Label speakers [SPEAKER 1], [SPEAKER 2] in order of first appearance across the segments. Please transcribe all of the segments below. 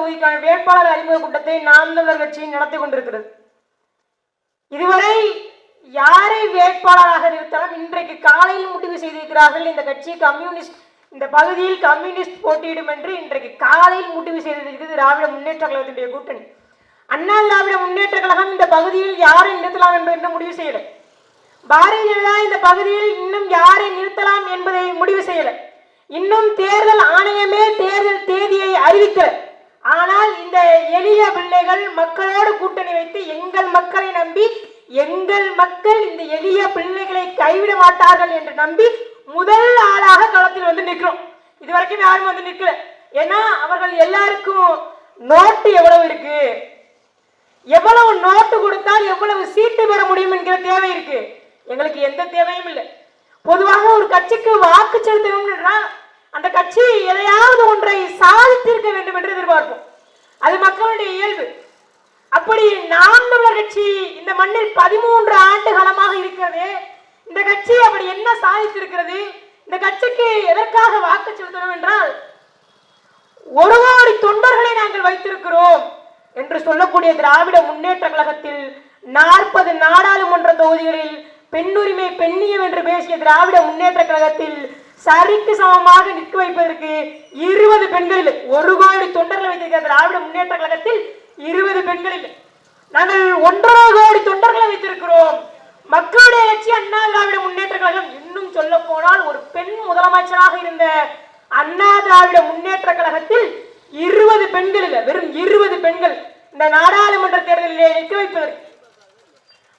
[SPEAKER 1] தொகுதிக்கான வேட்பாளர் அறிமுக கூட்டத்தை நாம் தமிழர் கட்சி நடத்தி கொண்டிருக்கிறது. இதுவரை யாரை வேட்பாளராக நிறுத்தலாம் இன்றைக்கு காலையில் முடிவு செய்திருக்கிறார்கள். இந்த கட்சி கம்யூனிஸ்ட், இந்த பகுதியில் கம்யூனிஸ்ட் போட்டியிடும் என்று இன்றைக்கு காலையில் முடிவு செய்திருக்கிறது திராவிட முன்னேற்ற கழகத்தினுடைய கூட்டணி. அண்ணா திராவிட முன்னேற்ற கழகம் இந்த பகுதியில் யாரை நிறுத்தலாம் என்பதை முடிவு செய்யல. பாரதிய ஜனதா இந்த பகுதியில் இன்னும் யாரை நிறுத்தலாம் என்பதை முடிவு செய்யல. இன்னும் தேர்தல் ஆணையமே தேர்தல் தேதியை அறிவிக்கல. ஆனால் இந்த எளிய பிள்ளைகள் மக்களோடு கூட்டணி வைத்து எங்கள் மக்களை நம்பி, எங்கள் மக்கள் இந்த எளிய பிள்ளைகளை கைவிட மாட்டார்கள் என்று நம்பி முதல் ஆளாக களத்தில் வந்து நிற்கிறோம். இதுவரைக்கும் யாரும் வந்து நிற்கல. ஏன்னா அவர்கள் எல்லாருக்கும் நோட்டு எவ்வளவு இருக்கு, எவ்வளவு நோட்டு கொடுத்தால் எவ்வளவு சீட்டு பெற முடியும் என்கிற தேவை இருக்கு. எங்களுக்கு எந்த தேவையும் இல்லை. பொதுவாக ஒரு கட்சிக்கு வாக்கு செலுத்தணும்னா அந்த கட்சி எதையாவது ஒன்றை சாதித்திருக்க வேண்டும் என்று எதிர்பார்ப்போம். அது மக்களுடைய இயல்பு. அப்படி நாம் தமிழர் கட்சி இந்த மண்ணில் 13 ஆண்டு காலமாக இருக்கிறது. இந்த கட்சி அப்படி என்ன சாதித்திருக்கிறது? இந்த கட்சிக்கு எதற்காக வாக்கு செலுத்தணும் என்றால், 1 கோடி தொண்டர்களை நாங்கள் வைத்திருக்கிறோம் என்று சொல்லக்கூடிய திராவிட முன்னேற்ற கழகத்தில் 40 நாடாளுமன்ற தொகுதிகளில் பெண்ணுரிமை பெண்ணியம் என்று பேசிய திராவிட முன்னேற்ற கழகத்தில் சரிக்கு சமமாக நிற்க வைப்பதற்கு 20 பெண்கள் இல்லை. 1 கோடி தொண்டர்களை வைத்திருக்கிற திராவிட முன்னேற்ற கழகத்தில் 20 பெண்கள் இல்லை. நாங்கள் 1.5 கோடி தொண்டர்களை வைத்திருக்கிறோம். மக்களுடைய கட்சி அண்ணா திராவிட முன்னேற்ற கழகம். இன்னும் சொல்ல போனால் ஒரு பெண் முதலமைச்சராக இருந்த அண்ணா திராவிட முன்னேற்ற கழகத்தில் 20 பெண்கள் இல்லை, வெறும் 20 பெண்கள் இந்த நாடாளுமன்ற தேர்தலில் நிற்க வைப்பதற்கு.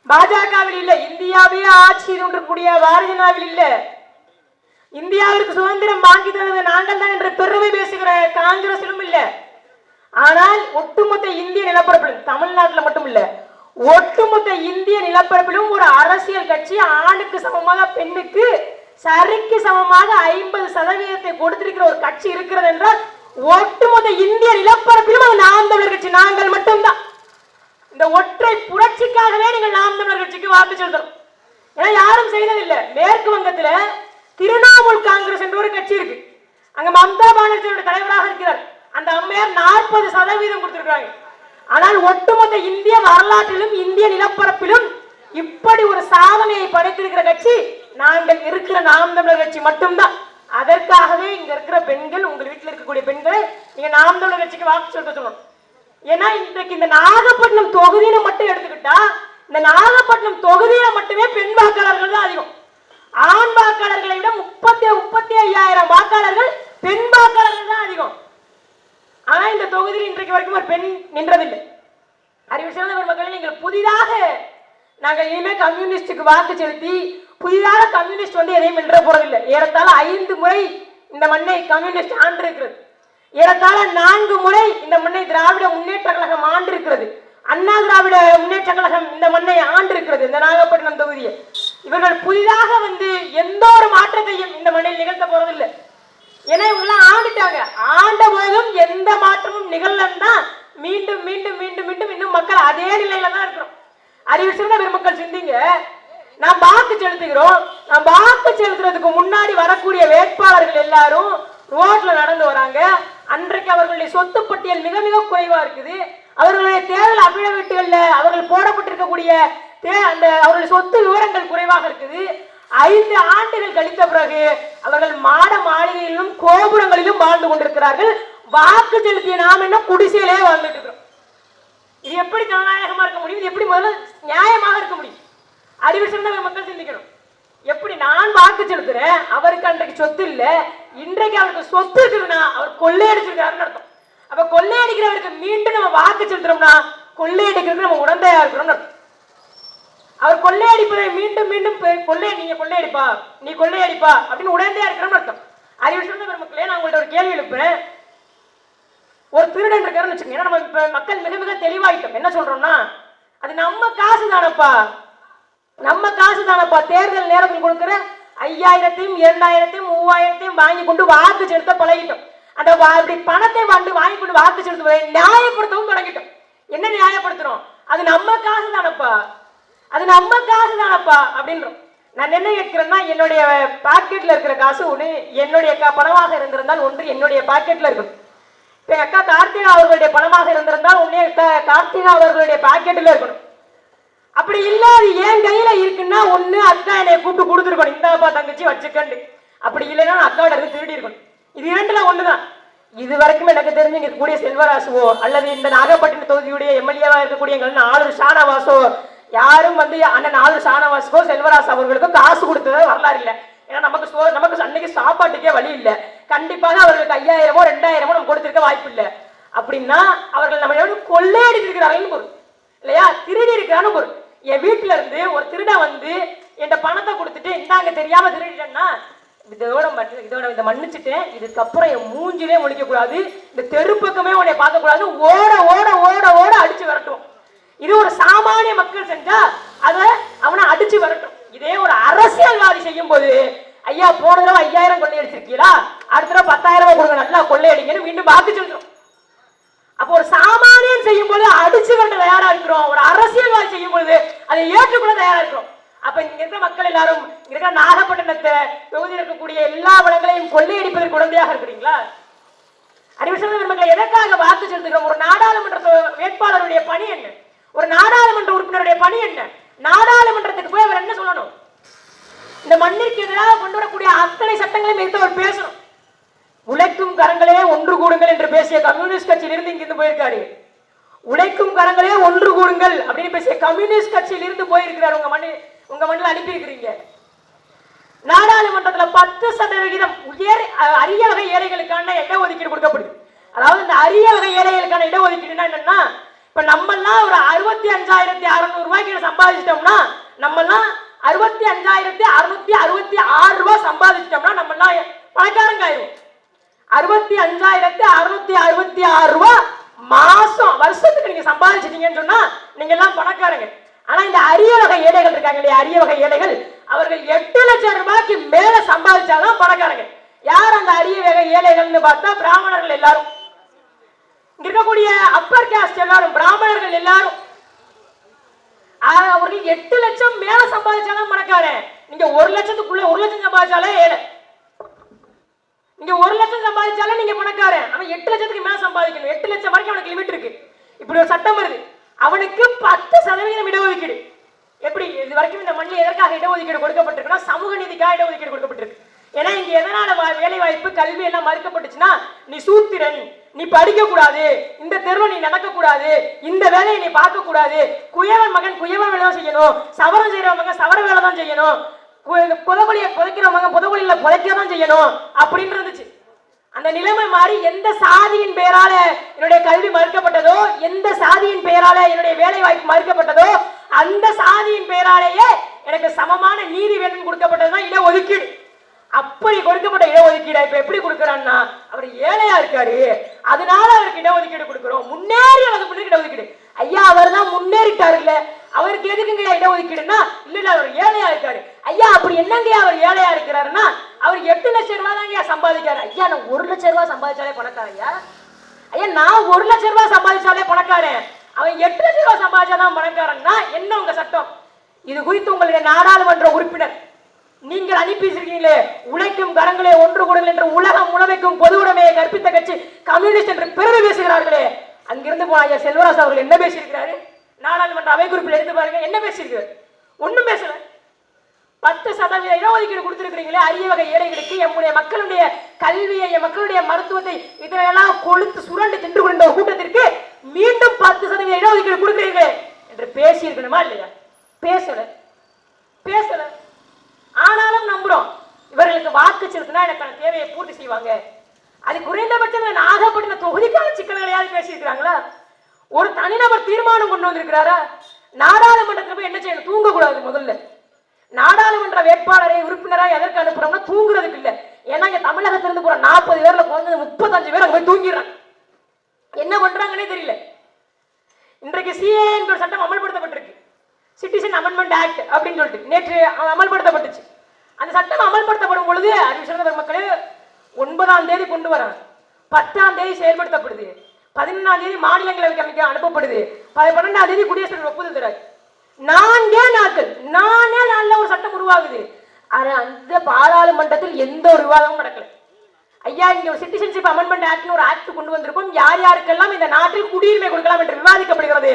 [SPEAKER 1] பாஜகவில் இல்லை, இந்தியாவே ஆட்சி செய்து கொண்டிருக்கக்கூடிய பாரதிய ஜனதாவில் இல்லை, இந்தியாவிற்கு சுதந்திரம் வாங்கி தந்தது நாங்கள் தான் என்று பெருமை பேசுகிற காங்கிரசிலும் இல்லை. ஆனால் ஒட்டுமொத்த இந்திய நிலப்பரப்பிலும், தமிழ்நாட்டில் மட்டும் இல்ல, ஒட்டுமொத்த இந்திய நிலப்பரப்பிலும் ஒரு அரசியல் கட்சி ஆணுக்கு சமமாக பெண்ணுக்கு சரிக்கு சமமாக 50% கொடுத்திருக்கிற ஒரு கட்சி இருக்கிறது என்றால் ஒட்டுமொத்த இந்திய நிலப்பரப்பிலும் அது நாம் தமிழர் கட்சி. நாங்கள் மட்டும்தான். இந்த ஒற்றை புரட்சிக்காகவே நீங்கள் நாம் தமிழர் கட்சிக்கு வாக்கு செலுத்தணும். ஏன்னா யாரும் செய்ததில்லை. மேற்கு வங்கத்தில் திரிணாமுல் காங்கிரஸ் என்ற ஒரு கட்சி இருக்கு. அங்க மம்தா பானர்ஜியோட தலைவராக இருக்கிறார். அந்த அம்மையார் 40% கொடுத்திருக்காங்க. ஆனால் ஒட்டுமொத்த இந்திய வரலாற்றிலும் இந்திய நிலப்பரப்பிலும் இப்படி ஒரு சாதனையை படைத்திருக்கிற கட்சி நாங்கள் இருக்கிற நாம் தமிழர் கட்சி மட்டும்தான். அதற்காகவே இங்க இருக்கிற பெண்கள், உங்கள் வீட்டில் இருக்கக்கூடிய பெண்களை நீங்க நாம் தமிழர் கட்சிக்கு வாக்கு செலுத்த சொல்லணும். ஏன்னா இன்றைக்கு இந்த நாகப்பட்டினம் தொகுதியில மட்டும் எடுத்துக்கிட்டா, இந்த நாகப்பட்டினம் தொகுதியில மட்டுமே பெண் வாக்காளர்கள் தான் அதிகம். ஆண் வாக்காளர்களை விட 35,000 வாக்காளர்கள் பெண் வாக்காளர்கள் தான் அதிகம். ஆனா இந்த தொகுதியில் இன்றைக்கு வரைக்கும் ஒரு பெண் நின்றதில்லை. அறிவு சிறந்த மக்களை நீங்கள் புதிதாக நாங்கள் இனிமே கம்யூனிஸ்டுக்கு வாக்கு செலுத்தி புதிதாக கம்யூனிஸ்ட் வந்து எதையும் வென்ற போறதில்லை. ஏறத்தாழ 5 முறை இந்த மண்ணை கம்யூனிஸ்ட் ஆண்டு இருக்கிறது. ஏறத்தாழ 4 முறை இந்த மண்ணை திராவிட முன்னேற்ற கழகம் ஆண்டு இருக்கிறது. அண்ணா திராவிட முன்னேற்ற கழகம் இந்த மண்ணை ஆண்டு இருக்கிறது, இந்த நாகப்பட்டினம் தொகுதியை. இவர்கள் புதிதாக வந்து எந்த ஒரு மாற்றத்தையும் இந்த மண்ணில் நிகழ்த்த போறதில்லை. ஏன்னா இவங்கெல்லாம் ஆண்டுட்டாங்க. ஆண்ட போதும் எந்த மாற்றமும் நிகழலன்னா மீண்டும் மீண்டும் மீண்டும் மீண்டும் இன்னும் மக்கள் அதே நிலையில தான் இருக்கிறோம். அறிவு சிறந்த பெருமக்கள் சிந்திங்க. நாம் வாக்கு செலுத்துகிறோம். நாம் வாக்கு செலுத்துறதுக்கு முன்னாடி வரக்கூடிய வேட்பாளர்கள் எல்லாரும் ரோட்ல நடந்து வராங்க. அன்றைக்கு அவர்களுடைய சொத்து பட்டியல் மிக மிக குறைவா இருக்குது. அவர்களுடைய தேர்தல் அபிடவிட்டுகள்ல அவர்கள் போடப்பட்டிருக்கக்கூடிய அந்த அவர்களுடைய சொத்து விவரங்கள் குறைவாக இருக்குது. 5 ஆண்டுகள் கழித்த பிறகு அவர்கள் மாட மாளிகையிலும் கோபுரங்களிலும் வாழ்ந்து கொண்டிருக்கிறார்கள். வாக்கு செலுத்திய நாம் என்ன குடிசையிலே வாழ்ந்துட்டு இருக்கிறோம். இது எப்படி ஜனநாயகமா இருக்க முடியும்? இது எப்படி முதல்ல நியாயமாக இருக்க முடியும்? அறிவு சிறந்த மக்கள் சிந்திக்கணும். எப்படி நான் வாக்கு செலுத்துறேன், அவருக்கு அன்றைக்கு சொத்து இல்ல, இன்றைக்கு அவருக்கு சொத்து இருக்குதுன்னா அவர் கொள்ளையடிச்சிருக்காருன்னு அர்த்தம். அப்ப கொள்ளையடிக்கிறவருக்கு மீண்டும் நம்ம வாக்கு செலுத்துறோம்னா கொள்ளையடிக்கிறதுக்கு நம்ம உடந்தையா இருக்கிறோம்னு அர்த்தம். அவர் கொள்ளையடிப்பதை மீண்டும் மீண்டும் நீங்க கொள்ளையடிப்பா, நீ கொள்ளையடிப்பா அப்படின்னு உடனடியா இருக்கிறோம்னு அர்த்தம். அறிவு சிறந்த பெருமக்களே, நான் உங்கள்ட்ட ஒரு கேள்வி எழுப்புறேன். ஒரு திருடன் இருக்காருன்னு வச்சுக்கோங்க. நம்ம இப்ப மக்கள் மிக மிக தெளிவாயிட்டோம். என்ன சொல்றோம்னா, அது நம்ம காசு தானப்பா, நம்ம காசு தானப்பா. தேர்தல் நேரத்தில் கொடுக்கிற 5,000, 2,000, 3,000 வாங்கி கொண்டு வாக்கு செலுத்த பழகிட்டோம். அந்த அப்படி பணத்தை வாங்கி கொண்டு வாக்கு செலுத்துவதை நியாயப்படுத்தவும் தொடங்கிட்டோம். என்ன நியாயப்படுத்துறோம்? அது நம்ம காசு தானப்பா, அது நம்ம காசு தானப்பா அப்படின்றோம். நான் என்ன கேட்கிறேன்னா, என்னுடைய பாக்கெட்ல இருக்கிற காசு ஒன்று என்னுடைய பணமாக இருந்திருந்தால் ஒன்று என்னுடைய பாக்கெட்ல இருக்கும். இப்ப அக்கா கார்த்திகா அவர்களுடைய பணம் பணமாக இருந்திருந்தால் உடனே கார்த்திகா அவர்களுடைய பாக்கெட்டில் இருக்கணும். அப்படி இல்லாது என் கையில இருக்குன்னா ஒண்ணு அக்கா என்னை கூப்பிட்டு கொடுத்துருக்கணும், இந்தாப்பா தங்கச்சி வச்சுக்கண்டு. அப்படி இல்லைன்னா அக்காவோட இருந்து திருடி இருக்கணும். இது இரண்டுல ஒண்ணுதான். இது வரைக்கும் எனக்கு தெரிஞ்சு இங்க இருக்கக்கூடிய செல்வராசுவோ அல்லது இந்த நாகப்பட்டினம் தொகுதியுடைய எம்எல்ஏவா இருக்கக்கூடிய எங்கள் ஆளுநர் ஷானவாசோ யாரும் வந்து அண்ணன் ஆளுநர் ஷானவாசுக்கோ செல்வராசு அவர்களுக்கும் காசு கொடுத்தது வரலாறு இல்லை. ஏன்னா நமக்கு அன்னைக்கு சாப்பாட்டுக்கே வழி இல்லை. கண்டிப்பாக அவர்களுக்கு 5000மோ 2000மோ நம்ம கொடுத்திருக்க வாய்ப்பு இல்லை. அப்படின்னா அவர்கள் நம்ம கொள்ளையடி இருக்கிறார்கள் பொருள் இல்லையா, திருடி இருக்கிறான்னு பொருள். என் வீட்டுல இருந்து ஒரு திருட வந்து என் பணத்தை கொடுத்துட்டு இந்தாங்க தெரியாம திருடிட்டேன்னா இதோட இதை மன்னிச்சுட்டேன், இதுக்கப்புறம் என் மூஞ்சிலே முழிக்க கூடாது, இந்த தெருப்பக்கமே உன்னை பார்க்க கூடாது, ஓட ஓட ஓட ஓட அடிச்சு வரட்டும். இது ஒரு சாமானிய மக்கள் செஞ்சா அதை அவனை அடிச்சு வரட்டும். இதே ஒரு அரசியல்வாதி செய்யும் போது ஐயா போன தடவை 5000 கொள்ளையடிச்சிருக்கீங்களா, அடுத்த தடவை 10000 கொடுங்க, நல்லா கொள்ளையடிங்கன்னு மீண்டும் வாக்கு சொல்றோம். அப்போ ஒரு சாமானியன் செய்யும் போது அடிச்சு வரட்ட தயாரா இருக்கிறோம், ஒரு அரசியல்வாதி செய்யும் போது அதை ஏற்றுக்கொள்ள தயாரா இருக்கிறோம். அப்ப இங்க இருக்கிற மக்கள் எல்லாரும் இங்க இருக்கிற நாகப்பட்டினத்தை தொகுதியில் இருக்கக்கூடிய எல்லா வளங்களையும் கொள்ளையடிப்பதற்கு உடந்தையாக இருக்கிறீங்களா? அறிவுசமக்களை எதற்காக வாக்கு செலுத்துகிறோம்? ஒரு நாடாளுமன்ற வேட்பாளருடைய பணி என்ன, ஒரு நாடாளுமன்ற உறுப்பினருடைய பணி என்ன? நாடாளுமன்றத்துக்கு போய் அவர் என்ன சொல்லணும்? இந்த மண்ணிற்கு எதிராக கொண்டு வரக்கூடிய அத்தனை சட்டங்களையும் எடுத்து அவர் பேசணும். உழைக்கும் கரங்களே ஒன்று கூடுங்கள் என்று பேசிய கம்யூனிஸ்ட் கட்சியிலிருந்து இங்கிருந்து போயிருக்காரு. உழைக்கும் கரங்களே ஒன்று கூடுங்கள் அப்படின்னு பேசிய கம்யூனிஸ்ட் கட்சியிலிருந்து போயிருக்கிறார். உங்க மண்ணில் அனுப்பி இருக்கிறீங்க. நாடாளுமன்றத்தில் 10% உயர் அரிய வகை ஏழைகளுக்கான இடஒதுக்கீடு கொடுக்கப்படுது. அதாவது இந்த அரிய வகை ஏழைகளுக்கான இடஒதுக்கீடுனா என்னன்னா, இப்ப நம்ம எல்லாம் ஒரு 65,600 ரூபாய்க்கு சம்பாதிச்சிட்டோம்னா, நம்ம எல்லாம் 65,666 ரூபாய் சம்பாதிச்சிட்டோம்னா நம்ம எல்லாம் பணக்காரங்க ஆயிரும். 65,666 ரூபாய் மாசம் வருஷத்துக்கு நீங்க சம்பாதிச்சிட்டீங்கன்னு சொன்னா நீங்க எல்லாம் பணக்காரங்க. ஆனா இந்த அரிய வகை ஏழைகள் இருக்காங்க இல்லையா, அரிய வகை ஏழைகள் அவர்கள் 8 லட்சம் ரூபாய்க்கு மேல சம்பாதிச்சாதான் பணக்காரங்க. யார் அந்த அரிய வகை ஏழைகள்னு பார்த்தா பிராமணர்கள் எல்லாரும், இங்க இருக்கக்கூடிய அப்பர் காஸ்ட் எல்லாரும், பிராமணர்கள் எல்லாரும். அவர்கள் 8 லட்சம் மேல சம்பாதிச்சாதான் பணக்காரன். நீங்க 1 லட்சத்துக்குள்ள 1 லட்சம் சம்பாதிச்சாலே ஏழை, நீங்க 1 லட்சம் சம்பாதிச்சாலே நீங்க பணக்காரன். அவன் 8 லட்சத்துக்கு மேல சம்பாதிக்கணும். 8 லட்சம் வரைக்கும் அவனுக்கு லிமிட் இருக்கு. இப்படி ஒரு சட்டம் வருது. அவனுக்கு 10% இடஒதுக்கீடு. எப்படி இது வரைக்கும் இந்த மண்ணில் எதற்காக இடஒதுக்கீடு கொடுக்கப்பட்டிருக்குன்னா சமூக நீதிக்காக இடஒதுக்கீடு கொடுக்கப்பட்டிருக்கு. ஏன்னா இங்க எதனால வேலை வாய்ப்பு கல்வி எல்லாம் மறுக்கப்பட்டுச்சுன்னா, நீ சூத்திரன், நீ படிக்க கூடாது, இந்த தெருவை நீ நடக்க கூடாது, இந்த வேலையை நீ பார்க்க கூடாது, குயவன் மகன் குயவன் வேலை தான் செய்யணும், சவரம் செய்யறவங்க சவர வேலை தான் செய்யணும், புதகுலியை புதைக்கிறவங்க புதகுலியில புதைக்க தான் செய்யணும் அப்படின்னு இருந்துச்சு. அந்த நிலைமை மாறி எந்த சாதியின் பெயரால என்னுடைய கல்வி மறுக்கப்பட்டதோ, எந்த சாதியின் பெயரால என்னுடைய வேலை வாய்ப்பு மறுக்கப்பட்டதோ, அந்த சாதியின் பெயராலேயே எனக்கு சமமான நீதி வேண்டும் கொடுக்கப்பட்டதுதான் இடஒதுக்கீடு. அப்படி கொடுக்கப்பட்ட இடஒதுக்கீடு இப்ப எப்படி கொடுக்கறான்னா, அவர் ஏழையா இருக்காரு அதனால அவருக்கு இடஒதுக்கீடு கொடுக்கிறோம். முன்னேறிய வகுப்பினருக்கு இடஒதுக்கீடு. ஐயா அவர் தான் முன்னேறிட்டாரு இல்ல, அவருக்கு எதுக்குங்க இடஒதுக்கீடுன்னா, இல்ல அவர் ஏழையா இருக்காரு. ஐயா அப்படி என்னங்க அவர் ஏழையா இருக்கிறாருன்னா, அவர் 8 லட்சம் ரூபாய் தாங்க சம்பாதிக்காரு. ஐயா நான் 1 லட்சம் ரூபாய் சம்பாதிச்சாலே பணக்காரன். ஐயா நான் 1 லட்சம் ரூபாய் சம்பாதிச்சாலே பணக்காரன், அவன் 8 லட்சம் ரூபாய் சம்பாதிச்சாதான் பணக்காரன்னா என்ன உங்க சட்டம்? இது குறித்து உங்களுடைய நாடாளுமன்ற உறுப்பினர் நீங்கள் அனுப்பி வச்சிருக்கீங்களே, உழைக்கும் கரங்களே ஒன்று கூடுங்கள் என்று உலகம் உணவைக்கும் பொது உடைமையை கற்பித்த கட்சி கம்யூனிஸ்ட் என்று பெருமை பேசுகிறார்களே, அங்கிருந்து ஐயா செல்வராஜ் அவர்கள் என்ன பேசியிருக்கிறாரு? நாடாளுமன்ற அவை குறிப்பில் எடுத்து பாருங்க, என்ன பேசியிருக்காரு? ஒண்ணும் பேசல. 10% இடஒதுக்கீடு கொடுத்திருக்கிறீங்களே அரிய வகை ஏழைகளுக்கு, எம்முடைய மக்களுடைய கல்வியை, என் மக்களுடைய மருத்துவத்தை இதெல்லாம் கொளுத்து சுரண்டு தின்று கொண்ட ஒரு கூட்டத்திற்கு மீண்டும் 10% இடஒதுக்கீடு கொடுக்கிறீர்கள் என்று பேசியிருக்கணுமா இல்லையா? பேசல. ஆனாலும் நம்புறோம் இவர்களுக்கு வாக்கு செலுத்தினா எனக்கான தேவையை பூர்த்தி செய்வாங்க. அது குறைந்தபட்சம் நாகப்பட்டினம் தொகுதிக்கான சிக்கல்களையாவது பேசியிருக்கிறாங்களா? ஒரு தனிநபர் தீர்மானம் கொண்டு வந்திருக்கிறாரா? நாடாளுமன்றத்தில் போய் என்ன செய்யணும்? தூங்கக்கூடாது. முதல்ல நாடாளுமன்ற வேட்பாளரை உறுப்பினராக எதற்கு அனுப்புறோம்னா தூங்குறதுக்கு இல்லை. ஏன்னா இங்க தமிழகத்திலிருந்து போற 40 பேர்ல குறைஞ்சது 35 பேர் அங்க போய் தூங்கிடுறாங்க. என்ன பண்றாங்கன்னே தெரியல. இன்றைக்கு சிஏஏ ஒரு சட்டம் அமல்படுத்தப்பட்டிருக்கு, சிட்டிசன் அமெண்ட்மெண்ட் ஆக்ட் அப்படின்னு சொல்லிட்டு நேற்று அமல்படுத்தப்பட்டுச்சு. அந்த சட்டம் அமல்படுத்தப்படும் பொழுது அறிவு மக்களே 9ஆம் தேதி கொண்டு வராங்க, 10ஆம் தேதி செயல்படுத்தப்படுது, 11ஆம் தேதி மாநிலங்களவைக்கு அமைக்க அனுப்பப்படுது, 12ஆம் தேதி குடியரசு ஒப்புதல் தராது. 4 நாள்ல ஒரு சட்டம் உருவாகுது. ஆனா அந்த பாராளுமன்றத்தில் எந்த ஒரு விவாதமும் நடக்கல. ஐயா இங்க ஒரு சிட்டிசன்ஷிப் அமெண்ட்மெண்ட் ஆக்ட்னு ஒரு ஆக்ட் கொண்டு வந்திருக்கோம், யார் யாருக்கெல்லாம் இந்த நாட்டில் குடியுரிமை கொடுக்கலாம் என்று விவாதிக்கப்படுகிறது.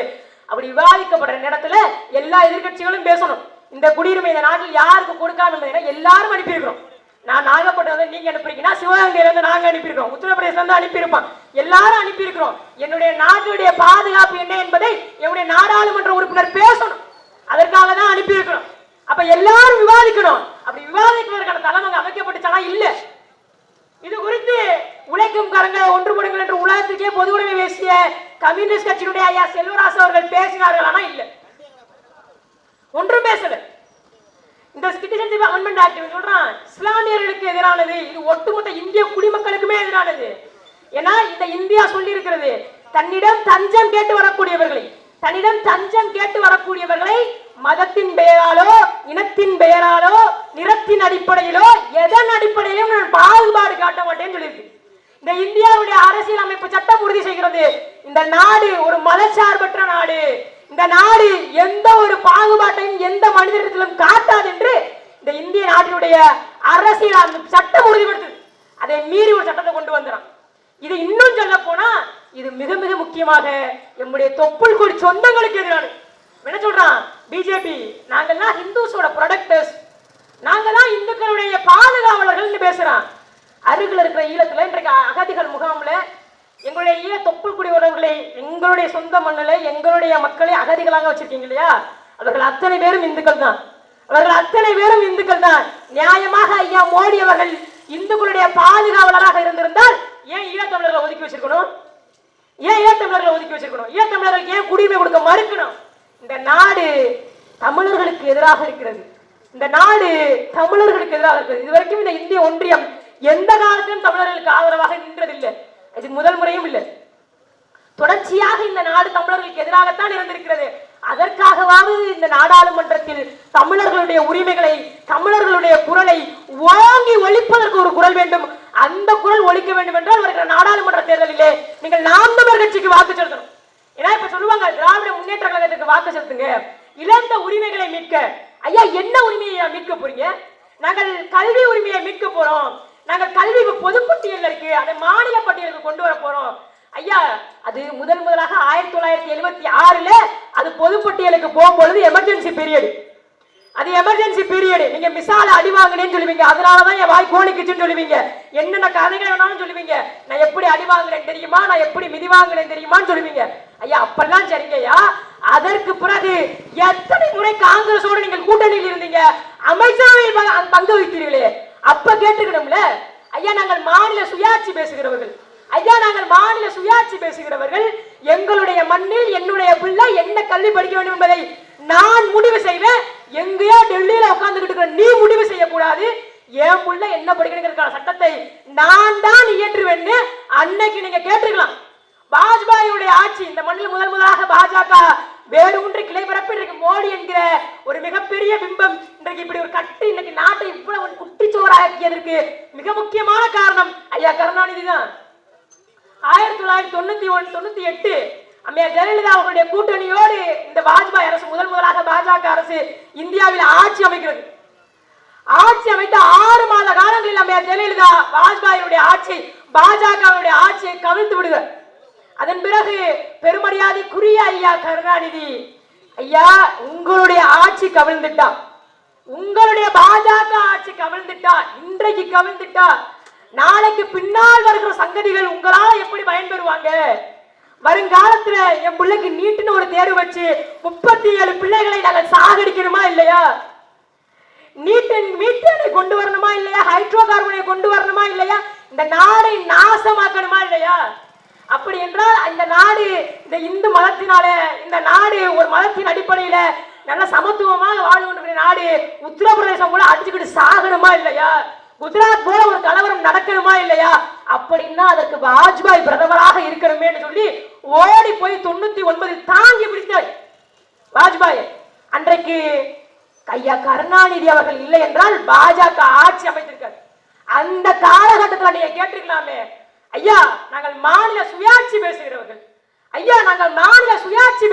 [SPEAKER 1] அப்படி விவாதிக்கப்படுற நேரத்துல எல்லா எதிர்கட்சிகளும் பேசணும், இந்த குடியுரிமை இந்த நாட்டில் யாருக்கு கொடுக்கலாம் என்பதை எல்லாரும் அனுப்பியிருக்கிறோம். நான் நாகப்பட்டினம் நீங்க அனுப்பிருக்கீங்கன்னா, சிவகங்கையில இருந்து நாங்க அனுப்பியிருக்கோம், உத்தரப்பிரதேசல இருந்து அனுப்பியிருப்போம், எல்லாரும் அனுப்பியிருக்கிறோம். என்னுடைய நாட்டுடைய பாதுகாப்பு என்ன என்பதை என்னுடைய நாடாளுமன்ற உறுப்பினர் பேசணும், அதற்காக தான் அனுப்பியிருக்கிறோம். அப்ப எல்லாரும் விவாதிக்கணும். அப்படி விவாதிக்கிறதுக்கான தலைமை அமைக்கப்பட்டுச்சானா இல்ல. இது குறித்து உழைக்கும் கரங்களை ஒன்றுபடுங்கள் என்று உலகத்துக்கே பொது உரிமை பேசிய கம்யூனிஸ்ட் கட்சியினுடைய ஐயா செல்வராசு அவர்கள் பேசினார்கள், ஆனா இல்ல, ஒன்றும் பேசல. இந்த சிட்டிசன்ஷிப் அமெண்ட்மெண்ட் ஆக்ட் சொல்றான் இஸ்லாமியர்களுக்கு எதிரானது, இது ஒட்டுமொத்த இந்திய குடிமக்களுக்குமே எதிரானது. ஏன்னா இந்த இந்தியா சொல்லி இருக்கிறது, தன்னிடம் தஞ்சம் கேட்டு வரக்கூடியவர்களை மதத்தின் பெயராலோ இனத்தின் பெயராலோ நிறத்தின் அடிப்படையிலோ எதன் அடிப்படையிலும் நான் பாகுபாடு காட்ட மாட்டேன்னு சொல்லியிருக்கு. இந்த இந்தியாவுடைய அரசியல் அமைப்பு சட்டம் உறுதி செய்கிறது, இந்த நாடு ஒரு மதச்சார்பற்ற நாடு, இந்த நாடு எந்த ஒரு பாகுபாட்டையும் எந்த மனிதத்திலும் காட்டாது என்று இந்த இந்திய நாட்டினுடைய அரசியல் சட்டம் உறுதிப்படுத்துது. அதை மீறி ஒரு சட்டத்தை கொண்டு வந்துறான். இது இன்னும் சொல்ல போனா இது மிக மிக முக்கியமாக நம்முடைய தொப்புள் கொடி சொந்தங்களுக்கு எதிரானது. என்ன சொல்றான் பிஜேபி, நாங்கெல்லாம் ஹிந்துஸோட ப்ரொடக்டர்ஸ், நாங்கெல்லாம் இந்துக்களுடைய பாதுகாவலர்கள் பேசுறான். அருகில் இருக்கிற ஈழத்துல இன்றைக்கு அகதிகள் முகாம்ல எங்களுடைய ஈழ தொப்புள் குடி உறவுகளை எங்களுடைய சொந்த மண்ணில் எங்களுடைய மக்களை அகதிகளாக வச்சிருக்கீங்க இல்லையா, அவர்கள் அத்தனை பேரும் இந்துக்கள் தான், நியாயமாக ஐயா மோடி அவர்கள் இந்துக்களுடைய பாதுகாவலராக இருந்திருந்தால் ஏன் ஈழத்தமிழர்களை ஒதுக்கி வச்சிருக்கணும்? ஈழத்தமிழர்களுக்கு ஏன் குடியுரிமை கொடுக்க மறுக்கணும்? இந்த நாடு தமிழர்களுக்கு எதிராக இருக்கிறது, இதுவரைக்கும் இந்த இந்திய ஒன்றியம் எந்த காலத்திலும் தமிழர்களுக்கு ஆதரவாக நின்றதில்லை, இது முதல் முறையும் இல்லை. தொடர்ச்சியாக இந்த நாடு தமிழர்களுக்கு எதிராகத்தான் இருந்திருக்கிறது. அதற்காகவாவது இந்த நாடாளுமன்றத்தில் தமிழர்களுடைய உரிமைகளை, தமிழர்களுடைய குரலை வாங்கி ஒழிப்பதற்கு ஒரு குரல் வேண்டும். அந்த குரல் ஒழிக்க வேண்டும் என்றால் வருகிற நாடாளுமன்ற தேர்தலிலே நீங்கள் நாம் தமிழர் கட்சிக்கு வாக்கு செலுத்தணும். ஏன்னா இப்ப சொல்லுவாங்க திராவிட முன்னேற்ற கழகத்துக்கு வாக்கு செலுத்துங்க, இழந்த உரிமைகளை மீட்க. ஐயா என்ன உரிமையை மீட்க போறீங்க? நாங்கள் கல்வி உரிமையை மீட்க போறோம், நாங்கள் கல்வி பொதுப்பட்டியல் இருக்கு, அதை மாநில பட்டியலுக்கு கொண்டு வர போறோம். ஐயா அது முதலாக 1976 அது பொதுப்பட்டியலுக்கு போகும்பொழுது எமர்ஜென்சி பீரியட், நீங்க மிசால அடி வாங்கினேன்னு சொல்லுவீங்க, அதனாலதான் என் வாய் கோணிக்குச்சுன்னு சொல்லுவீங்க, என்னென்ன கதைகள் வேணாலும் சொல்லுவீங்க, நான் எப்படி அடி வாங்கினேன் தெரியுமா, நான் எப்படி மிதி வாங்கினேன் தெரியுமான்னு சொல்லுவீங்க. ஐயா அப்பெல்லாம் சரிங்கய்யா, அதற்கு பிறகு எத்தனை முறை காங்கிரஸோடு நீங்கள் கூட்டணியில் இருந்தீங்க, அமைச்சரவையில் பங்கு வைத்தீர்களே, அப்ப கேட்டுக்கணும்ல. ஐயா நாங்கள் மாநில சுயாட்சி பேசுகிறவர்கள், எங்களுடைய மண்ணில் என்னுடைய பிள்ளை என்ன கல்வி படிக்க வேண்டும் என்பதை நான் முடிவு செய்வேன். எங்கேயோ டெல்லியில உட்கார்ந்துகிட்டு நீ முடிவு செய்யக்கூடாது, என் பிள்ளை என்ன படிக்கணுங்கிறதுக்கான சட்டத்தை நான் தான் இயற்றுவேன்னு அன்னைக்கு நீங்க கேட்டுக்கலாம். வாஜ்பாயுடைய ஆட்சி இந்த மண்ணில் முதலாக பாஜக வேறு ஒன்று கிளை பிறப்பு. இன்றைக்கு மோடி என்கிற ஒரு மிகப்பெரிய பிம்பம் இன்றைக்கு இப்படி ஒரு கட்டு இன்னைக்கு நாட்டை இவ்வளவு குட்டிச்சோறாக்கியதற்கு மிக முக்கியமான காரணம் ஐயா கருணாநிதி தான். 1998 அம்மையார் ஜெயலலிதா அவர்களுடைய கூட்டணியோடு இந்த வாஜ்பாய் அரசு முதலாக பாஜக அரசு இந்தியாவில் ஆட்சி அமைக்கிறது. ஆட்சி அமைத்த 6 மாத காலங்களில் அம்மையார் ஜெயலலிதா வாஜ்பாயுடைய ஆட்சி பாஜகவுடைய ஆட்சியை கவிழ்த்து விடுகிறார். அதன் பிறகு பெருமரியாதைக்குரிய ஐயா கருணாநிதி, ஐயா உங்களுடைய ஆட்சி கவிழ்ந்துட்டா, உங்களுடைய பாஜக ஆட்சி கவிழ்ந்துட்டா, இன்றைக்கு கவிழ்ந்துட்டா, நாளைக்கு பின்னால் வருகிற சங்கதிகள் உங்களால் எப்படி பயன்பெறுவாங்க? வருங்காலத்துல என் பிள்ளைக்கு நீட்டுன்னு ஒரு தேர்வு வச்சு 37 பிள்ளைகளை நாங்கள் சாகடிக்கணுமா இல்லையா? மீட்டனை கொண்டு வரணுமா இல்லையா? ஹைட்ரோ கார்பனை கொண்டு வரணுமா இல்லையா? இந்த நாடை நாசமாக்கணுமா இல்லையா? அப்படி என்றால் இந்த நாடு இந்த இந்து மதத்தினால, இந்த நாடு ஒரு மதத்தின் அடிப்படையில நல்ல சமத்துவமாக வாழ்கின்ற நாடு உத்தரப்பிரதேசம் போல அடிச்சுக்கிட்டு சாகணுமா இல்லையா? குஜராத் போல ஒரு கலவரம் நடக்கணுமா இல்லையா? அப்படின்னா அதற்கு வாஜ்பாய் பிரதமராக இருக்கணுமே சொல்லி ஓடி போய் 99 தாங்கி பிடித்தார் வாஜ்பாய். அன்றைக்கு ஐயா கருணாநிதி அவர்கள் இல்லை என்றால் பாஜக ஆட்சி அமைத்திருக்காரு. அந்த காலகட்டத்தில் நீங்க கேட்டிருக்கலாமே, ஐயா நாங்கள் மாநில சுயாட்சி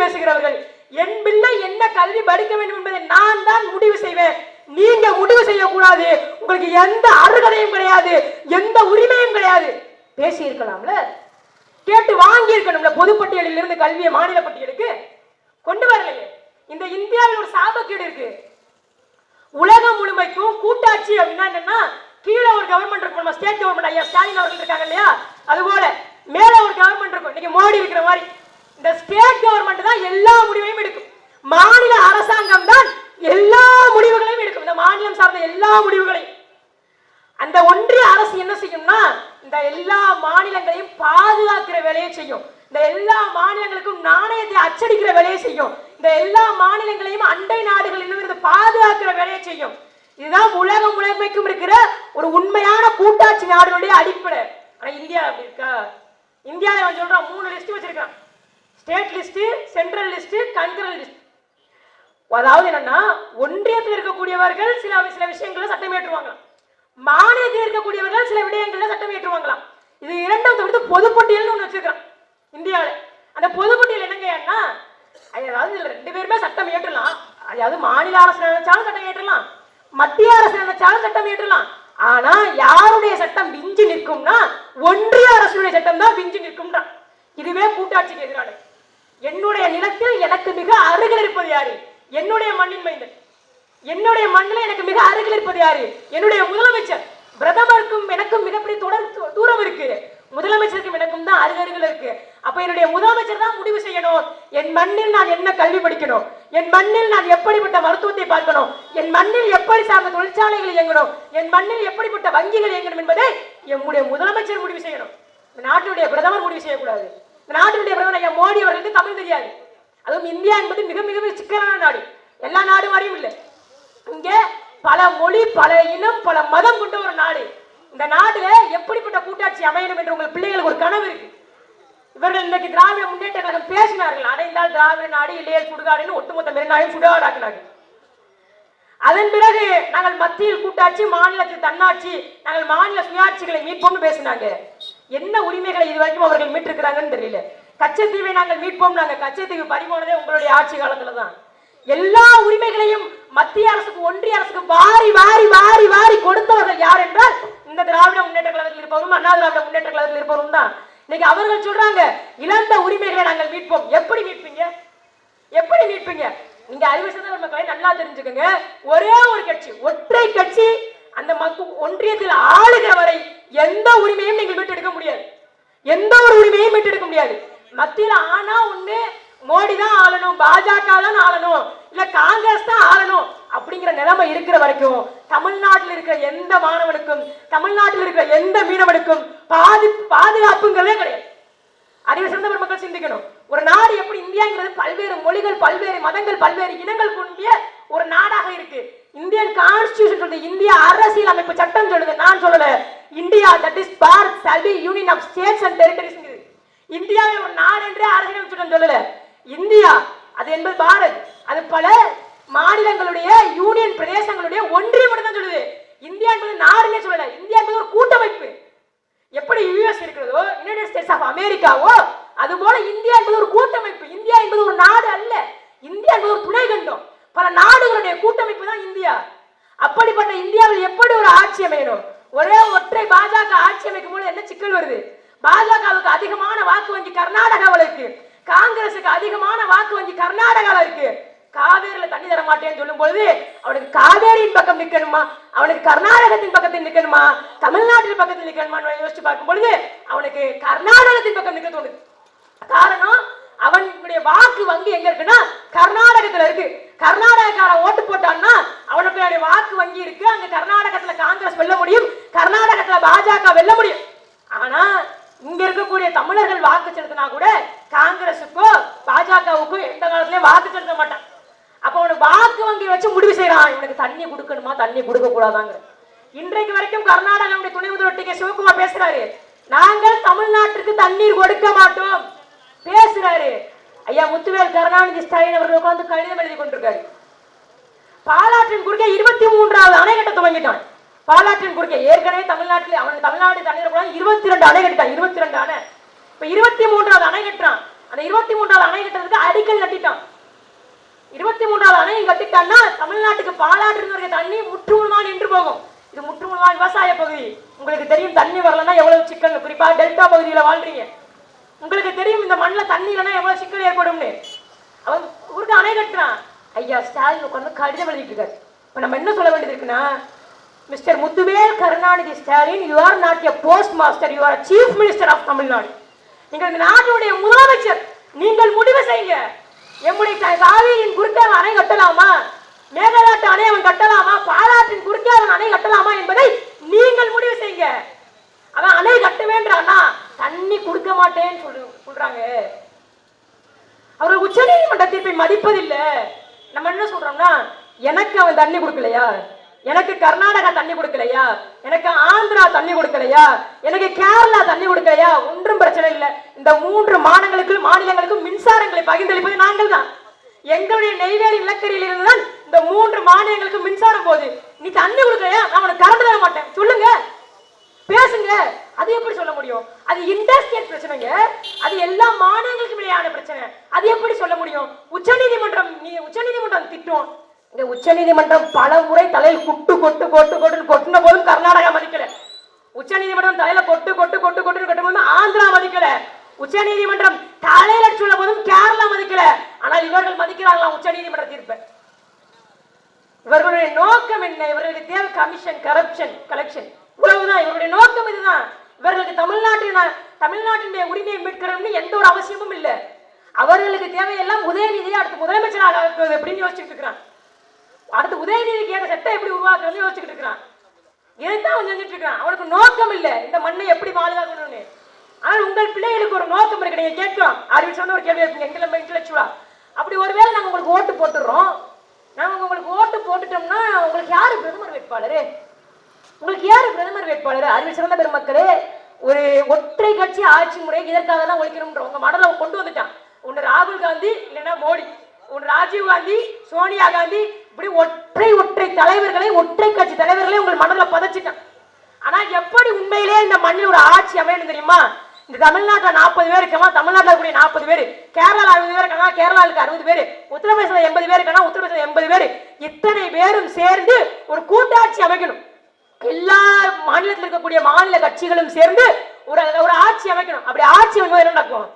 [SPEAKER 1] பேசுகிறவர்கள், என் பிள்ளை என்ன கல்வி படிக்க வேண்டும் என்பதை நான் தான் முடிவு செய்வேன், நீங்க முடிவு செய்யக்கூடாது, உங்களுக்கு எந்த அருகதையும் கிடையாது, எந்த உரிமையும் கிடையாது. பேசி இருக்கலாம்ல, கேட்டு வாங்கி இருக்கணும்ல. பொதுப்பட்டியலில் இருந்து கல்வியை மாநில பட்டியலுக்கு கொண்டு வரலையே. இந்த இந்தியாவில் ஒரு சாபக்கேடு இருக்கு. உலகம் முழுமைக்கும் கூட்டாட்சி அப்படின்னா என்னன்னா, கீழே ஒரு கவர்மெண்ட் இருக்கும், ஸ்டேட் கவர்மெண்ட், ஐயா ஸ்டாலின் அவர்கள் இருக்காங்க இல்லையா, அதுபோல மேல ஒரு கவர்மெண்ட் இருக்கும். இன்னைக்கு மோடி இருக்கிற மாதிரி இந்த ஸ்டேட் கவர்மெண்ட் தான் எல்லா முடிவையும் எடுக்கும். மாநில அரசாங்கம் தான் எல்லா முடிவுகளையும் எடுக்கும், இந்த மாநிலம் சார்ந்த எல்லா முடிவுகளையும். அந்த ஒன்றிய அரசு என்ன செய்யும்னா, இந்த எல்லா மாநிலங்களையும் பாதுகாக்கிற வேலையை செய்யும். இந்த எல்லா மாநிலங்களுக்கும் நாணயத்தை அச்சடிக்கிற வேலையை செய்யும். இந்த எல்லா மாநிலங்களையும் அண்டை நாடுகளிலிருந்து பாதுகாக்கிற வேலையை செய்யும். இதுதான் உலகம் முழுமைக்கும் இருக்கிற ஒரு உண்மையான கூட்டாட்சி நாடுகளுடைய அடிப்படை. ஆனா இந்தியா அப்படி இருக்கா? இந்தியாவில் சொல்றான் 3 லிஸ்ட் வச்சிருக்கான். State list, central list, concurrent list. அதாவது என்னன்னா, ஒன்றியத்தில் இருக்கக்கூடியவர்கள் சில விஷயங்களை சட்டம் ஏற்றுவாங்க, மாநிலத்தில் இருக்கக்கூடியவர்கள் சில விடயங்கள்ல சட்டம் ஏற்றுவாங்களாம். இது இரண்டும் தவிர்த்து பொதுப்பட்டியல் ஒண்ணு வச்சிருக்கான் இந்தியாவில். அந்த பொதுப்பட்டியல் என்னங்கன்னா, அதாவது இதுல 2 பேருமே சட்டம் ஏற்றலாம். அதாவது மாநில அரசு நினைச்சாலும் சட்டம் ஏற்றலாம், மத்திய அரசு நினைச்சாலும் சட்டம் ஏற்றலாம். ஆனா யாருடைய சட்டம் விஞ்சி நிற்கும்னா, ஒன்றிய அரசுடைய சட்டம் தான் விஞ்சி நிற்கும்னா. இதுவே கூட்டாட்சிக்கு எதிரானது. என்னுடைய நிலத்தில் எனக்கு மிக அருகில் இருப்பது யாரு? என்னுடைய மண்ணின் மைந்தன். என்னுடைய மண்ணில் எனக்கு மிக அருகில் இருப்பது யாரு? என்னுடைய முதலமைச்சர். பிரதமருக்கும் எனக்கும் மிகப்பெரிய தூரம் இருக்கு, முதலமைச்சருக்கும் எனக்கும் தான் அருகில் இருக்கு. அப்ப என்னுடைய முதலமைச்சர் தான் முடிவு செய்யணும், என் மண்ணில் நான் என்ன கல்வி படிக்கணும், என் மண்ணில் நான் எப்படிப்பட்ட மருத்துவத்தை பார்க்கணும், என் மண்ணில் எப்படி சார்ந்த தொழிற்சாலைகள் இயங்கணும், என் மண்ணில் எப்படிப்பட்ட வங்கிகள் இயங்கணும் என்பதை என்னுடைய முதலமைச்சர் முடிவு செய்யணும். இந்த நாட்டினுடைய பிரதமர் முடிவு செய்யக்கூடாது. இந்த நாட்டினுடைய பிரதமர் ஐயா மோடி அவர்களுக்கு தமிழ் தெரியாது. அதுவும் இந்தியா என்பது மிக மிக சிக்கலான நாடு, எல்லா நாடு மாதிரியும் இல்லை. இங்கே பல மொழி, பல இனம், பல மதம் கொண்ட ஒரு நாடு. இந்த நாடுல எப்படிப்பட்ட கூட்டாட்சி அமையணும் என்று உங்கள் பிள்ளைகளுக்கு ஒரு கனவு இருக்கு. இவர்கள் இன்னைக்கு திராவிட முன்னேற்ற கழகம் பேசினார்கள், அடைந்தால் திராவிட நாடு, இல்லையே சுடுகாடுன்னு ஒட்டுமொத்த மெரினாயும் சுடுகாடாக்கினார்கள். அதன் பிறகு நாங்கள் மத்தியில் கூட்டாட்சி, மாநிலத்தில் தன்னாட்சி, நாங்கள் மாநில சுயாட்சிகளை மீட்போம்னு பேசினாங்க. என்ன உரிமைகளை இது வரைக்கும் அவர்கள் மீட்டிருக்கிறாங்கன்னு தெரியல. கச்சத்தீவை நாங்கள் மீட்போம், நாங்கள் கச்சத்தீவு பறிபோனதே உங்களுடைய ஆட்சி காலத்துல தான். எல்லா உரிமைகளையும் மத்திய அரசுக்கு, ஒன்றிய அரசுக்கு வாரி வாரி வாரி வாரி கொடுத்தவர்கள் யார் என்றால் இந்த திராவிட முன்னேற்ற கழகத்தில் இருப்பவரும், அண்ணா திராவிட முன்னேற்ற கழகத்தில் இருப்பவரும் தான். இன்னைக்கு அவர்கள் சொல்றாங்க, இழந்த உரிமைகளை நாங்கள் மீட்போம். எப்படி மீட்பீங்க? எப்படி மீட்பீங்க? நீங்க அறிவு சார்ந்த மக்களை நல்லா தெரிஞ்சுக்கங்க. ஒரே ஒரு கட்சி, ஒற்றை கட்சி அந்த ஒன்றியத்தில் ஆளுகிற வரை எந்த உரிமையும் நீங்கள் மீட்டெடுக்க முடியாது. எந்த ஒரு உரிமையும் மீட்டெடுக்க முடியாது. மத்தியில் ஆனா ஒண்ணு மோடி தான் ஆளணும், பாஜக தான் ஆளணும், இல்ல காங்கிரஸ் தான் ஆளணும் அப்படிங்கிற நிலைமை இருக்கிற வரைக்கும் தமிழ்நாட்டில் இருக்கிற எந்த மாணவனுக்கும், தமிழ்நாட்டில் இருக்கிற எந்த மீனவனுக்கும் பாதுகாப்புங்கிறதே கிடையாது. அறிவு சிறந்த மக்கள் சிந்திக்கணும். ஒரு நாடு எப்படி இந்தியாங்கிறது பல்வேறு மொழிகள், பல்வேறு மதங்கள், பல்வேறு இனங்கள் கொண்டிய ஒரு நாடாக இருக்கு. இந்தியன் கான்ஸ்டிடியூஷன் சொல்லுது, இந்திய அரசியல் அமைப்பு சட்டம் சொல்லுது, நான் சொல்லல. India that is Bharat shall be union of states and territories. இந்தியாவில் ஒரு நாடு என்றே அரசியல் சட்டம் சொல்லல. இந்தியா அது என்பது பாரத், அது பல மாநிலங்களுடைய யூனியன் பிரதேசங்களுடைய ஒன்றியம் மட்டும் தான் சொல்லுது. இந்தியா என்பது நாடுன்னே சொல்லல. இந்தியா என்பது ஒரு கூட்டமைப்பு. எப்படி யுஎஸ் இருக்கிறதோ, யுனைடெட் ஸ்டேட்ஸ் ஆஃப் அமெரிக்காவோ, அதுபோல இந்தியா என்பது ஒரு கூட்டமைப்பு. இந்தியா என்பது ஒரு நாடு அல்ல. இந்தியா என்பது ஒரு துணை கண்டம், பல நாடுகளுடைய கூட்டமைப்பு தான் இந்தியா. அப்படிப்பட்ட இந்தியாவில் எப்படி ஒரு ஆட்சி அமையணும்? ஒரே ஒற்றை பாஜக ஆட்சி அமைக்கும் போது என்ன சிக்கல் வருது? பாஜகவுக்கு அதிகமான வாக்கு வங்கி கர்நாடகாவில் இருக்கு, காங்கிரசுக்கு அதிகமான வாக்கு வங்கி கர்நாடகாவில் இருக்கு. காவேரியில தண்ணி தர மாட்டேன்னு சொல்லும் பொழுது அவனுக்கு காவேரியின் பக்கம் நிக்கணுமா, அவனுக்கு கர்நாடகத்தின் பக்கத்தில் நிக்கணுமா, தமிழ்நாட்டின் பக்கத்தில் நிக்கணுமா யோசிச்சு பார்க்கும் பொழுது அவனுக்கு கர்நாடகத்தின் பக்கம் நிக்க தோணுது. காரணம், அவனுடைய வாக்கு வங்கி எங்க இருக்குன்னா கர்நாடகத்துல இருக்கு. கர்நாடகக்கார ஓட்டு போட்டான்னா அவனுக்கு வாக்கு வங்கி இருக்கு. அங்க கர்நாடகத்துல காங்கிரஸ் வெல்ல முடியும், கர்நாடகத்துல பாஜக வெல்ல முடியும். ஆனா இங்க இருக்கக்கூடிய தமிழர்கள் வாக்கு செலுத்தினா கூட காங்கிரசுக்கோ பாஜகவுக்கோ எந்த காலத்திலயும் வாக்கு செலுத்த மாட்டான். அப்ப அவனுக்கு வாக்கு வங்கி வச்சு முடிவு செய்யறான், இவனுக்கு தண்ணி கொடுக்கணுமா, தண்ணி கொடுக்க கூடாதாங்க. இன்றைக்கு வரைக்கும் கர்நாடகாவுடைய துணை முதல்வர் டி கே சிவகுமார் பேசுறாரு, நாங்கள் தமிழ்நாட்டிற்கு தண்ணீர் கொடுக்க மாட்டோம் பேசுறாரு. ஐயா முத்துவேல் கருணாநிதி ஸ்டாலின் அவர்களுக்கு வந்து கடிதம் எழுதி கொண்டிருக்காரு. பாலாற்றின் குறுக்கே 23வது அணை கட்ட துவங்கிட்டான். பாலாற்றின் குறுக்கே ஏற்கனவே தமிழ்நாட்டில் அவனுக்கு தமிழ்நாடு தண்ணீர் கூட 22 அணை கட்டிட்டான். 22 அணை. இப்ப 23வது அணை கட்டுறான். அந்த 23வது அணை கட்டுறதுக்கு அடிக்கல் நட்டிட்டான். 23வது அணையும் கட்டிட்டான்னா தமிழ்நாட்டுக்கு பாலாற்று தண்ணி முற்றுமுழுமா நின்று போகும். இது முற்றுமுழுமா விவசாய பகுதி. உங்களுக்கு தெரியும் தண்ணி வரலன்னா எவ்வளவு சிக்கல், குறிப்பாக டெல்டா பகுதியில் வாழ்றீங்க. உங்களுக்கு தெரியும் இந்த மண்ணில் தண்ணி இல்லைன்னா எவ்வளவு சிக்கல் ஏற்படும்னு. அவன் ஊருக்கு அணை கட்டுறான். ஐயா ஸ்டாலின் உட்காந்து கடிதம் எழுதிட்டு இருக்காரு. இப்ப நம்ம என்ன சொல்ல வேண்டியது இருக்குன்னா, mister Muthuvel Karunanidhi Stalin, you are not a post master, you are chief minister of Tamil Nadu. நீங்கள் இந்த நாட்டுடைய முதலமைச்சர். நீங்கள் முடிவு செய்யுங்க. எம்முடைய காவிரியின் குறுக்கே அணை கட்டலாமா, மேகதாட்டு அணை அவன் கட்டலாமா, பாலாற்றின் குறுக்கே அவன் அணை கட்டலாமா என்பதை நீங்கள் முடிவு செய்யுங்க. அவன் அணை கட்ட வேண்டானா தண்ணி கொடுக்க மாட்டேன்னு சொல்றாங்க. அவர்கள் உச்ச நீதிமன்ற தீர்ப்பை மதிப்பதில்லை. நம்ம என்ன சொல்றோம்னா, எனக்கு அவன் தண்ணி கொடுக்கலையா, எனக்கு கர்நாடகா தண்ணி கொடுக்கலையா, எனக்கு ஆந்திரா தண்ணி கொடுக்கலையா, எனக்கு கேரளா தண்ணி கொடுக்கலையா, ஒன்றும் பிரச்சனை இல்லை. இந்த 3 மாநிலங்களுக்கும் மின்சாரங்களை பகிர்ந்தளிப்பது நாங்கள் தான். எங்களுடைய நெய்வேலி நிலக்கரியில் இருந்துதான் இந்த 3 மாநிலங்களுக்கும் மின்சாரம் போகுது. நீ தண்ணி கொடுக்கலையா, நான் உனக்கு கரண்ட் தர மாட்டேன் சொல்லுங்க, பேசுங்க. அது எப்படி சொல்ல முடியும்? அது இண்டஸ்ட்ரியல் பிரச்சனைங்க. அது எல்லா மாநிலங்களுக்கும் இடையான பிரச்சனை. அது எப்படி சொல்ல முடியும்? உச்சநீதிமன்றம் திட்டம். இந்த உச்சநீதிமன்றம் பல முறை தலையில் கொட்டுன போதும் கர்நாடகா மதிக்கல. உச்சநீதிமன்றம் தலையில கொட்டு ஆந்திரா மதிக்கல. உச்சநீதிமன்றம் தலையில சொல்ல போதும் கேரளா மதிக்கல. ஆனால் இவர்கள் மதிக்கிறார்களாம் உச்சநீதிமன்ற தீர்ப்பை. இவர்களுடைய நோக்கம் என்ன? இவர்களுக்கு தேவை கமிஷன், கரப்ஷன், கலெக்ஷன். இவ்வளவுதான் இவருடைய நோக்கம். இதுதான். இவர்களுக்கு தமிழ்நாட்டினுடைய உரிமையை மீட்கணும்னு எந்த ஒரு அவசியமும் இல்லை. அவர்களுக்கு தேவையெல்லாம் உதயநிதியை அடுத்து முதலமைச்சராக எப்படின்னு யோசிச்சுட்டு இருக்கிறான். அடுத்து உதயநிதிக்கு ஏற்ற சட்டம் எப்படி உருவாக்குறது யோசிச்சுட்டு இருக்கிறான். இதைத்தான் அவன் செஞ்சுட்டு இருக்கான். அவனுக்கு நோக்கம் இல்லை இந்த மண்ணை எப்படி பாதுகாக்கணும்னு. ஆனால் உங்கள் பிள்ளைகளுக்கு ஒரு நோக்கம் இருக்கு. நீங்க கேட்கலாம், அறிவு சொன்ன ஒரு கேள்வி இருக்கு, எங்களை இன்டெலெக்சுவலா. அப்படி ஒருவேளை நாங்க உங்களுக்கு ஓட்டு போட்டுடுறோம், நாங்க உங்களுக்கு ஓட்டு போட்டுட்டோம்னா உங்களுக்கு யாரு பிரதமர் வேட்பாளர்? உங்களுக்கு யாரு பிரதமர் வேட்பாளர்? அறிவு சிறந்த பெருமக்களே, ஒரு ஒற்றை கட்சி ஆட்சி முறை இதற்காக தான் ஒழிக்கணும்ன்ற உங்க மடலை கொண்டு வந்துட்டான். ஒன்று ராகுல் காந்தி, இல்லைன்னா மோடி, ஒன்று ராஜீவ் காந்தி, சோனியா காந்தி, இப்படி ஒற்றை தலைவர்களை, ஒற்றை கட்சி தலைவர்களை உங்கள் மனதில் பதச்சிட்டான். ஆனா எப்படி உண்மையிலே இந்த மண்ணில் ஒரு ஆட்சி அமையணும் தெரியுமா? இந்த தமிழ்நாட்டில் 40 பேர் இருக்கமா, தமிழ்நாட்டில் கூடிய 40 பேர், கேரளா 60 பேர் இருக்காங்க, கேரளாவுக்கு 60 பேர், உத்தரப்பிரதேசம் 80 பேர் இருக்காங்க, உத்தரப்பிரதேசம் 80 பேர், இத்தனை பேரும் சேர்ந்து ஒரு கூட்டாட்சி அமைக்கணும். எல்லா மாநிலத்தில் இருக்கக்கூடிய மாநில கட்சிகளும் சேர்ந்து ஒரு ஆட்சி அமைக்கணும். அப்படி ஆட்சி அமைக்கும் என்ன நடக்கும்?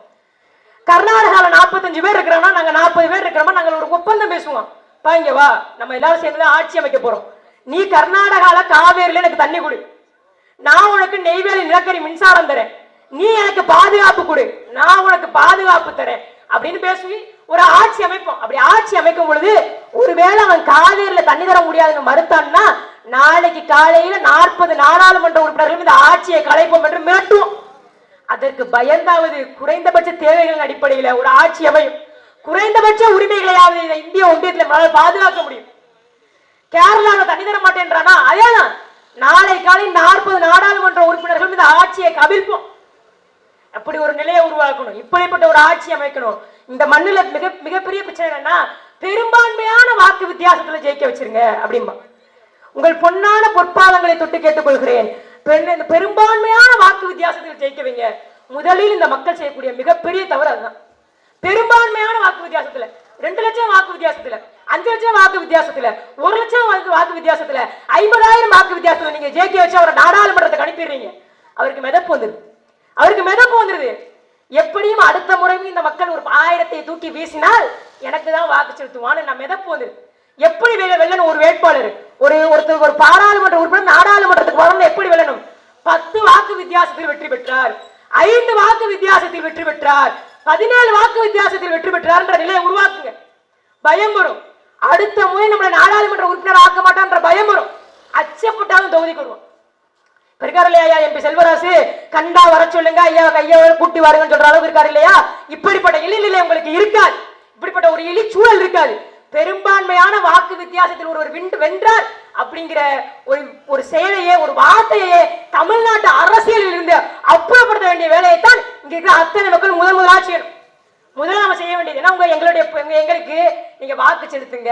[SPEAKER 1] கர்நாடகாவில் 45 பேர் இருக்கிறோம்னா நாங்க 40 பேர் இருக்கிறோமா, நாங்கள் ஒரு ஒப்பந்தம் பேசுவோம். பாங்க வா, நம்ம எல்லாரும் சேர்ந்து ஆட்சி அமைக்க போறோம். நீ கர்நாடகால காவேரியில எனக்கு தண்ணி கொடு, நான் உனக்கு நெய்வேலி நிலக்கரி மின்சாரம் தரேன், நீ எனக்கு பாதுகாப்பு கொடு, நான் உனக்கு பாதுகாப்பு தரேன் அப்படின்னு பேசி ஒரு ஆட்சி அமைப்போம். அப்படி ஆட்சி அமைக்கும் பொழுது ஒருவேளை அவன் காவேரியில தண்ணி தர முடியாதுன்னு மறுத்தான்னா, நாளைக்கு காலையில 40 நாடாளுமன்ற உறுப்பினர்கள் இந்த ஆட்சியை கலைப்போம் என்று மிரட்டுவோம். அதற்கு பயந்தாவது குறைந்தபட்ச தேவைகளின் அடிப்படையில் ஒரு ஆட்சி அமையும். குறைந்தபட்ச உரிமைகளையாவது இந்திய ஒன்றியத்தில் பாதுகாக்க முடியும். கேரளாவில் தண்ணி தர மாட்டேன்றானா, அதேதான் நாளை காலை 40 நாடாளுமன்ற உறுப்பினர்கள் இந்த ஆட்சியை கவிழ்ப்போம். அப்படி ஒரு நிலையை உருவாக்கணும். இப்படிப்பட்ட ஒரு ஆட்சி அமைக்கணும். இந்த மண்ணில் மிகப்பெரிய பிரச்சனை என்னன்னா, பெரும்பான்மையான வாக்கு வித்தியாசத்துல ஜெயிக்க வச்சிருங்க அப்படின்பா. உங்கள் பொன்னான பொற்பாதங்களை தொட்டு கேட்டுக்கொள்கிறேன். பெரும்பான்மையான வாக்கு வித்தியாசத்தில் ஜெயிக்க வைங்க. முதலில் இந்த மக்கள் செய்யக்கூடிய மிகப்பெரிய தவறு அதுதான். பெரும்பான்மையான வாக்கு வித்தியாசத்துல, 2 லட்சம் வாக்கு வித்தியாசத்துல, 5 லட்சம் வாக்கு வித்தியாசத்துல, 1 லட்சம் வாக்கு வித்தியாசத்துல, 50,000 வாக்கு வித்தியாசத்துல நீங்க ஜெயிக்க வச்சு அவரை நாடாளுமன்றத்துக்கு அனுப்பிடுறீங்க. அவருக்கு மிதப்பு வந்துருது. எப்படியும் அடுத்த முறையும் இந்த மக்கள் ஒரு 1000 தூக்கி வீசினால் எனக்கு தான் வாக்கு செலுத்துவான்னு நான் மிதப்பு வந்துருது. எப்படி வெல்லணும் ஒரு வேட்பாளர்? ஒரு பாராளுமன்ற உறுப்பினர் நாடாளுமன்றத்துக்கு வரணும். எப்படி வெல்லணும்? 10 வாக்கு வித்தியாசத்தில் வெற்றி பெற்றார், 5 வாக்கு வித்தியாசத்தில் வெற்றி பெற்றார், 17 வாக்கு வித்தியாசத்தில் வெற்றி பெற்றார் என்ற நிலையை உருவாக்குங்க. பயம் வரும். அடுத்த முறை நம்மளை நாடாளுமன்ற உறுப்பினர் ஆக்க மாட்டான்ற பயம் வரும். அச்சப்பட்டாலும் தொகுதிக்கு வருவோம். இருக்காரு இல்லையா எம்பி செல்வராசு? கண்டா வர சொல்லுங்க, ஐயா கையா கூட்டி வாருங்கன்னு சொல்ற அளவுக்கு இருக்காரு இல்லையா? இப்படிப்பட்ட இழிநிலை உங்களுக்கு இருக்காது. இப்படிப்பட்ட ஒரு இழி சூழல் இருக்காது. பெரும்பான்மையான வாக்கு வித்தியாசத்தில் ஒருவர் வென்றார் அப்படிங்கிற ஒரு செயலையே, ஒரு வார்த்தையே தமிழ்நாட்டு அரசியலில் இருந்து அப்புறப்படுத்த வேண்டிய வேலையை தான் இங்க இருக்கிற அத்தனை மக்கள் முதலாக செய்யணும். முதல்ல நம்ம செய்ய வேண்டியது என்ன? எங்களுக்கு நீங்க வாக்கு செலுத்துங்க,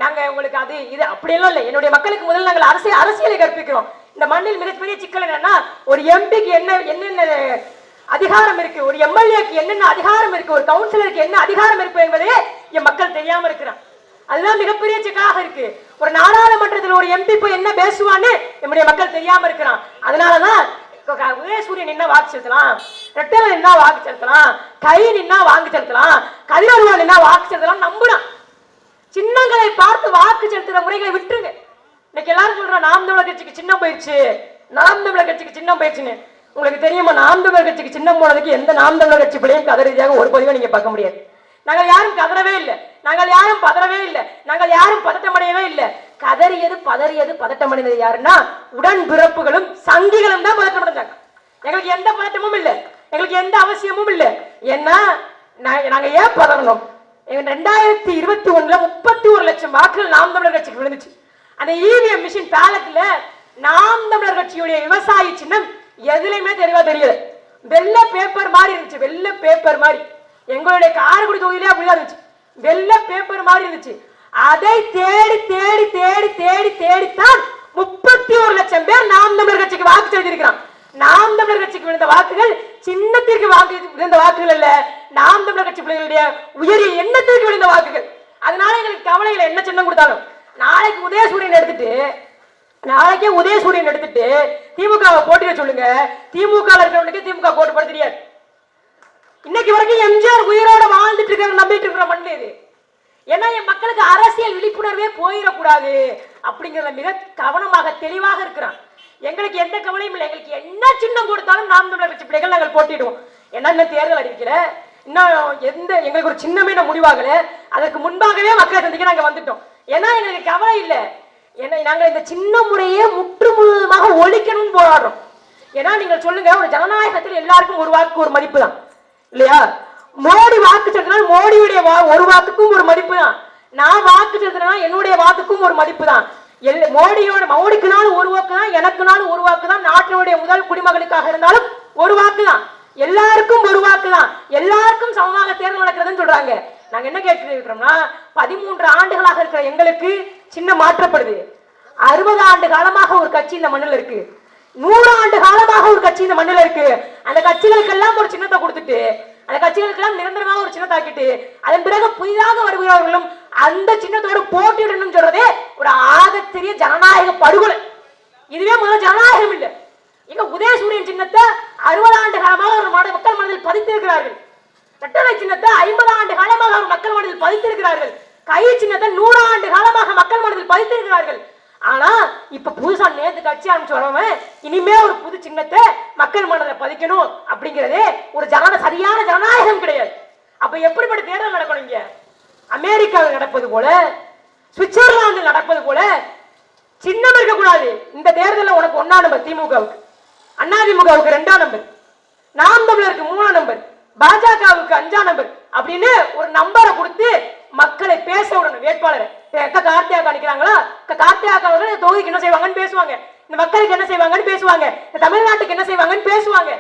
[SPEAKER 1] நாங்க உங்களுக்கு அது இது அப்படியெல்லாம் இல்லை. என்னுடைய மக்களுக்கு முதல்ல நாங்கள் அரசியலை கற்பிக்கிறோம். இந்த மண்ணில் மிகப்பெரிய சிக்கல் என்னன்னா, ஒரு எம்பிக்கு என்னென்ன அதிகாரம் இருக்கு, ஒரு எம்எல்ஏக்கு என்னென்ன அதிகாரம் இருக்கு, ஒரு கவுன்சிலருக்கு என்ன அதிகாரம் இருக்கு என்பதே என் மக்கள் தெரியாம இருக்கிறான். அதுதான் மிகப்பெரிய சிக்கலாக இருக்கு. ஒரு நாடாளுமன்றத்தில் ஒரு எம்பி போய் என்ன பேசுவான்னு நம்முடைய மக்கள் தெரியாம இருக்கிறான். அதனாலதான் உதயசூரியன் நின்னா வாக்கு செலுத்தலாம், ரெட்டலை நின்னா வாக்கு செலுத்தலாம், கை நின்னா வாக்கு செலுத்தலாம், கதிரவன் நின்னா வாக்கு செலுத்தலாம் நம்புறான். சின்னங்களை பார்த்து வாக்கு செலுத்துற முறைகளை விட்டுருங்க. இன்னைக்கு எல்லாரும் சொல்றான் நாம் தமிழர் கட்சிக்கு சின்னம் போயிடுச்சு, நாம் தமிழர் கட்சிக்கு சின்னம் போயிடுச்சுன்னு. உங்களுக்கு தெரியுமா, நாம் தமிழர் கட்சிக்கு சின்னம் போனதுக்கு எந்த நாம் தமிழர் கட்சி பிள்ளையும் கதை ரீதியாக ஒரு பதிவை நீங்க பார்க்க முடியாது. நாங்கள் யாரும் கதறவே இல்லை, நாங்கள் யாரும் பதறவே இல்லை, நாங்கள் யாரும் பதட்டமடையவே இல்லை. கதறியது பதறியது பதட்டமடைந்தது யாருன்னா உடன் பிறப்புகளும் சங்கிகளும் தான் பதட்டமடைஞ்சாங்க. எங்களுக்கு எந்த பதட்டமும் இல்லை, எங்களுக்கு எந்த அவசியமும் இல்லை. ஏன்னா நாங்க ஏன் பதறணும்? 2021 31 லட்சம் வாக்குகள் நாம் தமிழர் கட்சிக்கு விழுந்துச்சு. அந்த இவிஎம் மிஷின் பேலட்ல நாம் தமிழர் கட்சியுடைய விவசாயி சின்னம் எதுலையுமே தெளிவா தெரியல. வெள்ளை பேப்பர் மாதிரி இருந்துச்சு, வெள்ளை பேப்பர் மாதிரி. எங்களுடைய காரைக்குடி தொகுதியிலே அப்படிதான் இருந்துச்சு, வெள்ளை பேப்பர் மாதிரி இருந்துச்சு. அதை தேடி தேடி தேடி தேடி தேடித்தான் 31 லட்சம் பேர் நாம் தமிழர் கட்சிக்கு வாக்கு செலுத்தியிருக்கிறான். நாம் தமிழர் கட்சிக்கு விழுந்த வாக்குகள் சின்னத்திற்கு வாக்கு விழுந்த வாக்குகள் அல்ல, நாம் தமிழர் கட்சி பிள்ளைகளுடைய உயரிய எண்ணத்திற்கு விழுந்த வாக்குகள். அதனால எங்களுக்கு கவலையில என்ன சின்னம் கொடுத்தாலும் நாளைக்கே உதயசூரியன் எடுத்துட்டு திமுகவை போட்டிட சொல்லுங்க. திமுக இருக்கிறவனுக்கு திமுக போட்டு போட தெரியாது. இன்னைக்கு வரைக்கும் எம்ஜிஆர் உயிரோட வாழ்ந்துட்டு இருக்க நம்பிட்டு இருக்கிற மண் இது. ஏன்னா என் மக்களுக்கு அரசியல் விழிப்புணர்வே போயிடக்கூடாது அப்படிங்கிறத மிக கவனமாக தெளிவாக இருக்கிறான். எங்களுக்கு எந்த கவலையும் இல்லை, எங்களுக்கு என்ன சின்னம் கொடுத்தாலும் நாம் தமிழர் கட்சி பிள்ளைகள் நாங்கள் போட்டிடுவோம். ஏன்னா இன்னும் தேர்தல் அறிவிக்கல, இன்னும் எங்களுக்கு ஒரு சின்னமே முடிவாகல, அதற்கு முன்பாகவே மக்களை சந்திக்க நாங்க வந்துட்டோம். ஏன்னா எங்களுக்கு கவலை இல்லை, ஏன்னா நாங்க இந்த சின்ன முறையே முற்று முழுவதுமாக ஒழிக்கணும்னு போராடுறோம். ஏன்னா நீங்கள் சொல்லுங்க, ஒரு ஜனநாயகத்தில் எல்லாருக்கும் ஒரு வாக்கு ஒரு மதிப்பு தான் இல்லையா? மோடி வாக்கு செலுத்தினால் மோடியுடைய ஒரு வாக்குக்கும் ஒரு மதிப்பு தான், நான் வாக்கு செலுத்தினா என்னுடைய வாக்குக்கும் ஒரு மதிப்பு தான். மோடிக்குனாலும் ஒரு வாக்கு தான், எனக்குனாலும் ஒரு வாக்கு தான், நாட்டினுடைய முதல் குடிமகனுக்காக இருந்தாலும் ஒரு வாக்கு தான், எல்லாருக்கும் ஒரு வாக்கு தான், எல்லாருக்கும் சமமாக தேர்தல் நடக்கிறதுன்னு சொல்றாங்க. நாங்க என்ன கேட்டு இருக்கிறோம்னா, 13 ஆண்டுகளாக இருக்கிற எங்களுக்கு சின்னம் மாற்றப்படுது. 60 ஆண்டு காலமாக ஒரு கட்சி இந்த மண்ணில் இருக்கு, 100 ஆண்டு காலமாக ஒரு கட்சி இந்த மண்ணில் இருக்கு. அந்த கட்சிகளுக்கு எல்லாம் ஒரு சின்னத்தை கொடுத்துட்டு, அந்த கட்சிகளுக்கு எல்லாம் நிரந்தரமாக ஒரு சின்னத்தை ஆக்கிட்டு, அதன் பிறகு புதிதாக வருகிறவர்களும் அந்த சின்னத்தோடு போட்டியிடணும் சொல்றதே ஒரு ஆகச்சிறிய ஜனநாயக படுகொலை. இதுவே முதல் ஜனநாயகம் இல்லை. இங்க உதயசூரியன் சின்னத்தை 60 ஆண்டு காலமாக ஒரு மக்கள் மனதில் பதித்திருக்கிறார்கள். ரெட்டலை சின்னத்தை 50 ஆண்டு காலமாக ஒரு மக்கள் மனதில் பதித்திருக்கிறார்கள். கை சின்னத்தை 100 ஆண்டு காலமாக மக்கள் மனதில் பதித்திருக்கிறார்கள். ஆனா இப்ப புதுசா நேத்து கட்சி ஆரம்பிச்சு வரவன் இனிமே ஒரு புது சின்னத்தை மக்கள் மனதில் பதிக்கணும் அப்படிங்கிறதே ஒரு சரியான ஜனநாயகம் கிடையாது. அப்ப எப்படிப்பட்ட தேர்தல் நடக்கணும்? இங்க அமெரிக்காவில் நடப்பது போல, சுவிட்சர்லாந்தில் நடப்பது போல சின்னம் இருக்கக்கூடாது. இந்த தேர்தலில் உனக்கு 1ஆம் நம்பர் திமுகவுக்கு, அதிமுகவுக்கு 2ஆம் நம்பர், நாம் தமிழருக்கு 3ஆம் நம்பர், பாஜகவுக்கு 5ஆம் நம்பர் அப்படின்னு ஒரு நம்பரை கொடுத்து மக்களை பேச விடணும். வேட்பாளர் கார்த்திகா நிக்கிறாங்களா, கார்த்திகா அவர்கள் தொகுதிக்கு என்ன செய்வாங்கன்னு பேசுவாங்க, இந்த மக்களுக்கு என்ன செய்வாங்கன்னு பேசுவாங்க, இந்த தமிழ்நாட்டுக்கு என்ன செய்வாங்கன்னு பேசுவாங்க.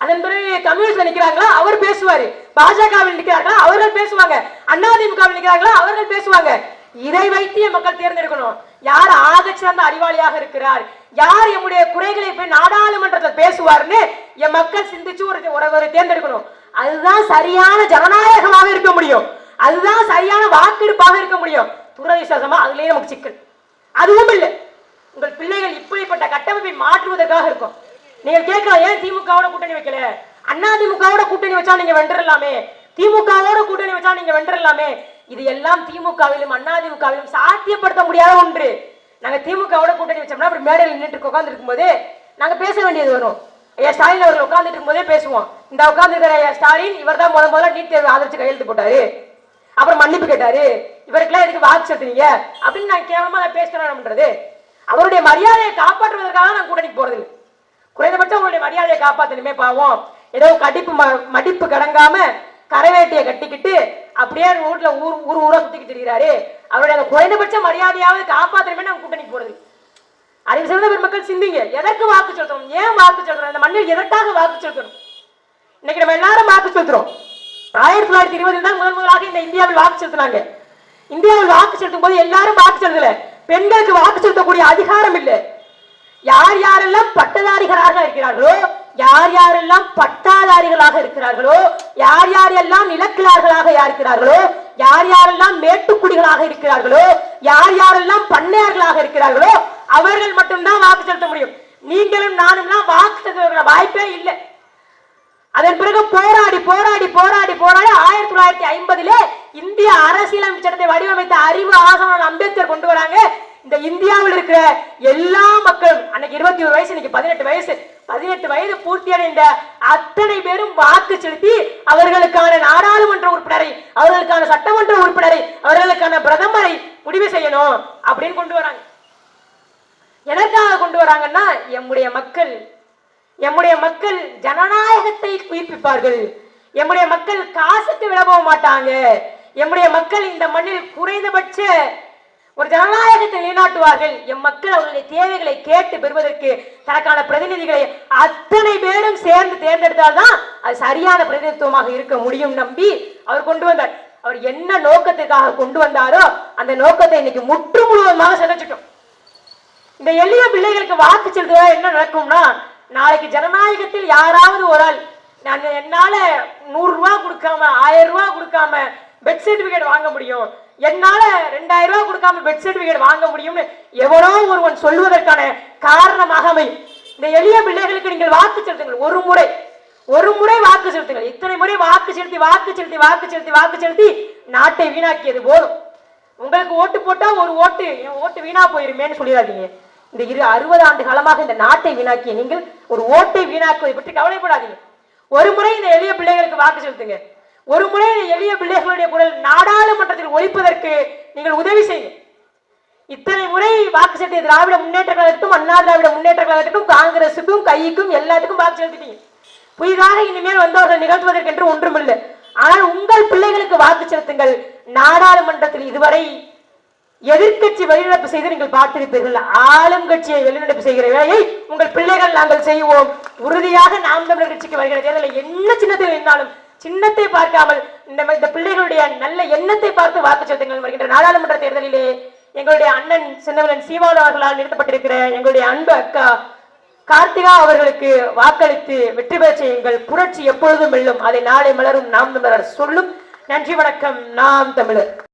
[SPEAKER 1] அதன் பிறகு கம்யூனிஸ்ட்ல நிக்கிறாங்களா அவர் பேசுவாரு, பாஜகவில் நிக்கிறார்களா அவர்கள் பேசுவாங்க, அதிமுகவில் நிக்கிறாங்களா அவர்கள் பேசுவாங்க. இதை வைத்திய மக்கள் தேர்ந்தெடுக்கணும். யார் ஆக சிறந்த அறிவாளியாக இருக்கிறார், யார் நம்முடைய குறைகளை போய் நாடாளுமன்றத்தில் பேசுவார்னு என் மக்கள் சிந்திச்சு ஒரு தேர்ந்தெடுக்கணும். அதுதான் சரியான ஜனநாயகமாக இருக்க முடியும், அதுதான் சரியான வாக்கெடுப்பாக இருக்க முடியும். துரதிர்ஷ்டவசமா அதுலயே நமக்கு சிக்கல். அதுவும் இல்லை, உங்கள் பிள்ளைகள் இப்படிப்பட்ட கட்டமைப்பை மாற்றுவதற்காக இருக்கும். நீங்க கேட்கலாம், ஏன் திமுகவோட கூட்டணி வைக்கல? அதிமுகவோட கூட்டணி வச்சா நீங்க வென்றலாமே, திமுகவோட கூட்டணி வச்சா நீங்க வென்றலாமே. இது எல்லாம் திமுகவிலும் அதிமுகவிலும் சாத்தியப்படுத்த முடியாத ஒன்று. நாங்க திமுகவோட கூட்டணி வச்சோம்னா அப்புறம் மேடையில் நின்றுட்டு உட்கார்ந்து இருக்கும் போதே நாங்க பேச வேண்டியது வரும். ஐயா ஸ்டாலின் அவர்கள் உட்கார்ந்துட்டு இருக்கும் போதே பேசுவோம், இந்த உட்கார்ந்து இருக்கிற ஐயா ஸ்டாலின் இவர் தான் முதல்ல நீட் தேர்வு ஆதரிச்சு கையெழுத்து போட்டாரு, அப்புறம் மன்னிப்பு கேட்டாரு, இவருக்கெல்லாம் எதுக்கு வாக்கு செலுத்துறீங்க அப்படின்னு நான் கேவலமா பேசுறேன்ன்றது. அவருடைய மரியாதையை காப்பாற்றுவதற்காக நான் கூட்டணிக்கு போறது இல்லை. குறைந்தபட்சம் உங்களுடைய மரியாதையை காப்பாற்றணுமே. பாவம் ஏதோ மடிப்பு கடங்காம கரைவேட்டியை கட்டிக்கிட்டு அப்படியே வீட்டுல ஊரா சுத்திக்கிட்டு இருக்கிறாரு. அவருடைய அந்த குறைந்தபட்ச மரியாதையாவது காப்பாற்றணுமே நான் கூட்டணிக்கு போறது. அறிவு சிறந்த பெருமக்கள் சிந்திங்க, எதற்கு வாக்கு செலுத்தணும், ஏன் வாக்கு செலுத்தணும், இந்த மண்ணில் எதற்காக வாக்கு செலுத்தணும்? இன்னைக்கு நம்ம எல்லாரும் வாக்கு செலுத்துறோம். 1920 தான் முதலாக இந்த இந்தியாவில் வாக்கு செலுத்தினாங்க. இந்தியாவில் வாக்கு செலுத்தும் போது எல்லாரும் வாக்கு செலுத்தல, பெண்களுக்கு வாக்கு செலுத்தக்கூடிய அதிகாரம் இல்லை. யார் யாரெல்லாம் பட்டதாரிகளாக இருக்கிறார்களோ, யார் யாரெல்லாம் பட்டாதாரிகளாக இருக்கிறார்களோ, யார் யாரெல்லாம் நிலக்கிழார்களாக இருக்கிறார்களோ, யார் யாரெல்லாம் மேட்டுக்குடிகளாக இருக்கிறார்களோ, யார் யாரெல்லாம் பண்ணையார்களாக இருக்கிறார்களோ அவர்கள் மட்டும்தான் வாக்கு செலுத்த முடியும். நீங்களும் நானும்லாம் வாக்கு செலுத்த வாய்ப்பே இல்லை. அதன் பிறகு போராடி போராடி போராடி போராடி 1950 இந்திய அரசியலமைப்பு சட்டத்தை வடிவமைத்த அறிவு ஆசான் அம்பேத்கர் கொண்டு வராங்க. இந்த இந்தியாவில் இருக்கிற எல்லா மக்களும், அன்னைக்கு 21 வயசு, இன்னைக்கு 18 வயசு, 18 வயது பூர்த்தி அடைந்த அத்தனை பேரும் வாக்கு செலுத்தி அவர்களுக்கான நாடாளுமன்ற உறுப்பினரை, அவர்களுக்கான சட்டமன்ற உறுப்பினரை, அவர்களுக்கான பிரதமரை முடிவு செய்யணும் அப்படின்னு கொண்டு வராங்க. எதற்காக கொண்டு வராங்கன்னா, எம்முடைய மக்கள் ஜனநாயகத்தை உயிர்ப்பிப்பார்கள். எம்முடைய மக்கள் காசுக்கு விளம்ப மாட்டாங்க. எம்முடைய மக்கள் இந்த மண்ணில் குறைந்தபட்ச ஒரு ஜனநாயகத்தை நிலைநாட்டுவார்கள். எம் மக்கள் அவர்களுடைய தேவைகளை கேட்டு பெறுவதற்கு தனக்கான பிரதிநிதிகளை அத்தனை பேரும் சேர்ந்து தேர்ந்தெடுத்தால்தான் அது சரியான பிரதிநிதித்துவமாக இருக்க முடியும் நம்பி அவர் கொண்டு வந்தார். அவர் என்ன நோக்கத்துக்காக கொண்டு வந்தாரோ அந்த நோக்கத்தை இன்னைக்கு முற்று முழுவதுமாக சிதைச்சிட்டோம். இந்த எளிய பிள்ளைகளுக்கு வாக்கு செலுத்துவதா என்ன நடக்கும்னா, நாளைக்கு ஜனநாயகத்தில் யாராவது ஒரு ஆள் என்னால 100 ரூபாய் கொடுக்காம 1000 ரூபாய் கொடுக்காம பெட் சர்டிபிகேட் வாங்க முடியும், என்னால 2000 ரூபாய் கொடுக்காம பெட் சர்டிபிகேட் வாங்க முடியும்னு எவனோ ஒருவன் சொல்வதற்கான காரணமாக அமையும். இந்த எளிய பிள்ளைகளுக்கு நீங்கள் வாக்கு செலுத்துங்கள். ஒரு முறை வாக்கு செலுத்துங்கள். இத்தனை முறை வாக்கு செலுத்தி வாக்கு செலுத்தி வாக்கு செலுத்தி வாக்கு செலுத்தி நாட்டை வீணாக்கியது போதும். உங்களுக்கு ஓட்டு போட்டா ஒரு ஓட்டு, என் ஓட்டு வீணா போயிருமேன்னு சொல்லிடாதீங்க. இந்த 60 ஆண்டு காலமாக இந்த நாட்டை வீணாக்கிய நீங்கள் ஒரு ஓட்டை வீணாக்குவதை பற்றி கவலைப்படாதீங்க. ஒரு முறை இந்த எளிய பிள்ளைகளுக்கு வாக்கு செலுத்துங்க. ஒரு முறை இந்த எளிய பிள்ளைகளுடைய குரல் நாடாளுமன்றத்தில் ஒலிப்பதற்கு நீங்கள் உதவி செய்யுங்க. இத்தனை முறை வாக்கு செலுத்திய திராவிட முன்னேற்ற கழகத்துக்கும் அண்ணா திராவிட முன்னேற்ற கழகத்துக்கும் காங்கிரசுக்கும் கைக்கும் எல்லாத்துக்கும் வாக்கு செலுத்திட்டீங்க. புதிதாக இனிமேல் வந்தவர்கள் நிகழ்த்துவதற்கு என்று ஒன்றுமில்லை. ஆனால் உங்கள் பிள்ளைகளுக்கு வாக்கு செலுத்துங்கள். நாடாளுமன்றத்தில் இதுவரை எதிர்கட்சி வெளிநடப்பு செய்து நீங்கள் பார்த்திருப்பீர்கள். ஆளும் கட்சியை வெளிநடப்பு செய்கிற வேலையை உங்கள் பிள்ளைகள் நாங்கள் செய்வோம். உறுதியாக நாம் தமிழர் கட்சிக்கு வருகிற தேர்தலில் என்ன சின்னத்தில் நின்றாலும் சின்னத்தை பார்க்காமல் இந்த பிள்ளைகளுடைய நல்ல எண்ணத்தை பார்த்து வாக்கு செலுத்துங்கள். வருகின்ற நாடாளுமன்ற தேர்தலிலே எங்களுடைய அண்ணன் சின்னவலன் சீமான் அவர்களால் நிறுத்தப்பட்டிருக்கிற எங்களுடைய அன்பு அக்கா கார்த்திகா அவர்களுக்கு வாக்களித்து வெற்றி பெற செய்யுங்கள். புரட்சி எப்பொழுதும் வெல்லும். அதை நாளை மலரும் நாம் தமிழர் சொல்லும். நன்றி, வணக்கம். நாம் தமிழர்.